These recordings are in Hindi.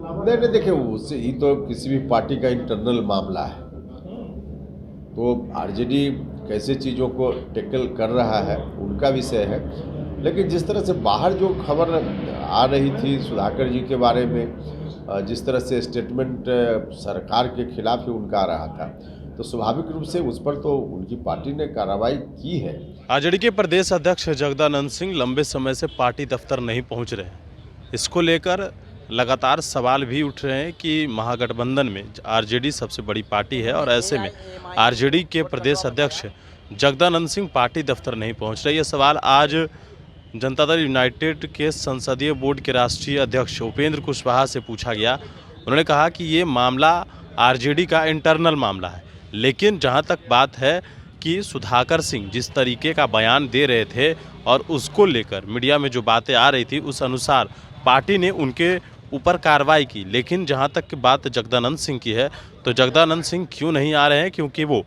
नहीं नहीं, देखिए उससे ही तो किसी भी पार्टी का इंटरनल मामला है। तो आरजेडी कैसे चीज़ों को टैकल कर रहा है उनका विषय है। लेकिन जिस तरह से बाहर जो खबर आ रही थी सुधाकर जी के बारे में, जिस तरह से स्टेटमेंट सरकार के खिलाफ ही उनका आ रहा था, तो स्वाभाविक रूप से उस पर तो उनकी पार्टी ने कार्रवाई की है। आरजेडी के प्रदेश अध्यक्ष जगदानंद सिंह लंबे समय से पार्टी दफ्तर नहीं पहुंच रहे हैं। इसको लेकर लगातार सवाल भी उठ रहे हैं कि महागठबंधन में आरजेडी सबसे बड़ी पार्टी है और ऐसे में आरजेडी के प्रदेश अध्यक्ष जगदानंद सिंह पार्टी दफ्तर नहीं पहुंच रहे। ये सवाल आज जनता दल यूनाइटेड के संसदीय बोर्ड के राष्ट्रीय अध्यक्ष उपेंद्र कुशवाहा से पूछा गया। उन्होंने कहा कि ये मामला आरजेडी का इंटरनल मामला है, लेकिन जहां तक बात है कि सुधाकर सिंह जिस तरीके का बयान दे रहे थे और उसको लेकर मीडिया में जो बातें आ रही थी उस अनुसार पार्टी ने उनके ऊपर कार्रवाई की। लेकिन जहां तक बात जगदानंद सिंह की है तो जगदानंद सिंह क्यों नहीं आ रहे हैं, क्योंकि वो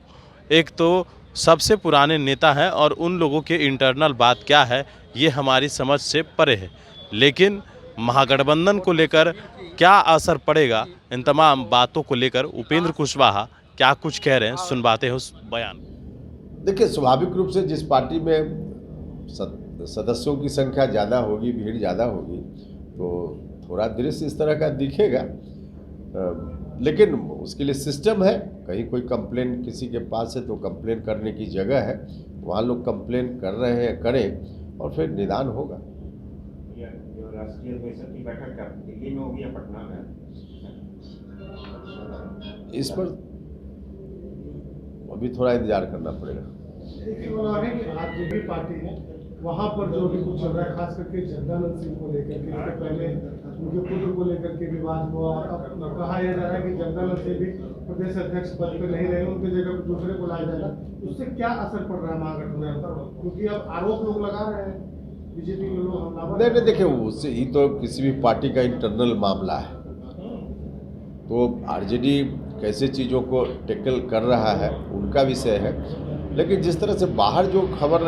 एक तो सबसे पुराने नेता हैं और उन लोगों के इंटरनल बात क्या है ये हमारी समझ से परे है। लेकिन महागठबंधन को लेकर क्या असर पड़ेगा, इन तमाम बातों को लेकर उपेंद्र कुशवाहा क्या कुछ कह रहे हैं, सुनवाते हैं उस बयान। देखिए स्वाभाविक रूप से जिस पार्टी में सदस्यों की संख्या ज़्यादा होगी, भीड़ ज़्यादा होगी, तो थोड़ा दृश्य इस तरह का दिखेगा। लेकिन उसके लिए सिस्टम है। कहीं कोई कंप्लेन किसी के पास है तो कंप्लेन करने की जगह है, वहाँ लोग कंप्लेन कर रहे हैं, करें और फिर निदान होगा। जो राष्ट्रीय परिषद की बैठक का दिल्ली में होगी या पटना में, इस पर अभी थोड़ा इंतजार करना पड़ेगा। आरजेडी पार्टी है, वहाँ पर जो भी कुछ चल रहा है, खास करके जगदानंद सिंह को लेकर के, इससे पहले उनके पुत्र को लेकर के विवाद हुआ। अब कहा यह जा रहा है कि जगदानंद सिंह भी प्रदेश अध्यक्ष पद पे नहीं रहे, उनकी जगह पर दूसरे को लाया जाएगा। उससे क्या असर पड़ रहा है महागठबंधन पर, क्योंकि अब आरोप लोग लगा रहे हैं बीजेपी के लोग हमलावर। नहीं नहीं, देखिए उससे ही तो किसी भी पार्टी का इंटरनल मामला है। तो आरजेडी कैसे चीज़ों को टैकल कर रहा है उनका विषय है। लेकिन जिस तरह से बाहर जो खबर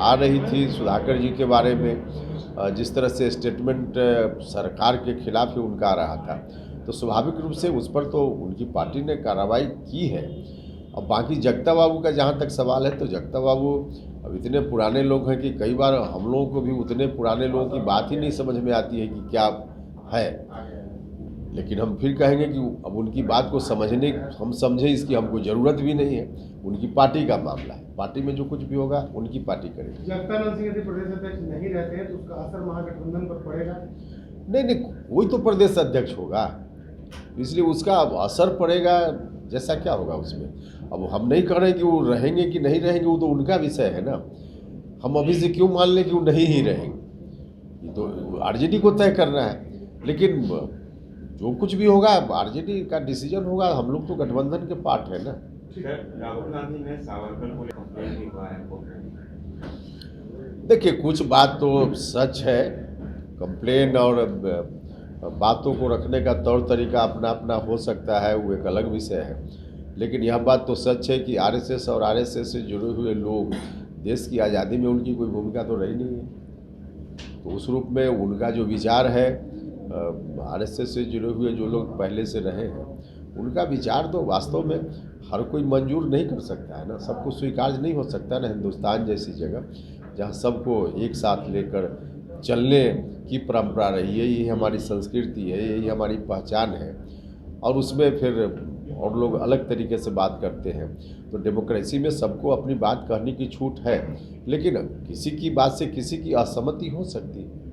आ रही थी सुधाकर जी के बारे में, जिस तरह से स्टेटमेंट सरकार के खिलाफ ही उनका आ रहा था, तो स्वाभाविक रूप से उस पर तो उनकी पार्टी ने कार्रवाई की है। अब बाकी जगता बाबू का जहाँ तक सवाल है, तो जगता बाबू अब इतने पुराने लोग हैं कि कई बार हम लोगों को भी उतने पुराने लोगों की बात ही नहीं समझ में आती है कि क्या है। लेकिन हम फिर कहेंगे कि अब उनकी बात को समझने, हम समझें इसकी हमको ज़रूरत भी नहीं है। उनकी पार्टी का मामला है, पार्टी में जो कुछ भी होगा उनकी पार्टी करेगी। जगदानंद सिंह यदि प्रदेश अध्यक्ष नहीं रहते हैं तो उसका असर महागठबंधन पर पड़ेगा? नहीं नहीं, वही तो प्रदेश अध्यक्ष होगा, इसलिए उसका असर पड़ेगा। जैसा क्या होगा उसमें, अब हम नहीं कह रहे कि वो रहेंगे कि नहीं रहेंगे, वो तो उनका विषय है ना। हम अभी से क्यों मान लें कि वो नहीं ही रहेंगे, ये तो आरजेडी को तय करना है। लेकिन जो कुछ भी होगा आरजेडी का डिसीजन होगा, हम लोग तो गठबंधन के पार्ट है ना। राहुल गांधी ने सावरकर को कंप्लेन की है। देखिए कुछ बात तो सच है, कंप्लेन और बातों को रखने का तौर तरीका अपना अपना हो सकता है, वो एक अलग विषय है। लेकिन यह बात तो सच है कि आरएसएस और आरएसएस से जुड़े हुए लोग, देश की आज़ादी में उनकी कोई भूमिका तो रही नहीं है। तो उस रूप में उनका जो विचार है, आरएसएस से जुड़े हुए जो लोग पहले से रहे हैं, उनका विचार तो वास्तव में हर कोई मंजूर नहीं कर सकता है ना, सबको स्वीकार नहीं हो सकता ना। हिंदुस्तान जैसी जगह जहाँ सबको एक साथ लेकर चलने की परंपरा रही है, यही हमारी संस्कृति है, यही हमारी पहचान है, और उसमें फिर और लोग अलग तरीके से बात करते हैं। तो डेमोक्रेसी में सबको अपनी बात कहने की छूट है, लेकिन किसी की बात से किसी की असहमति हो सकती है।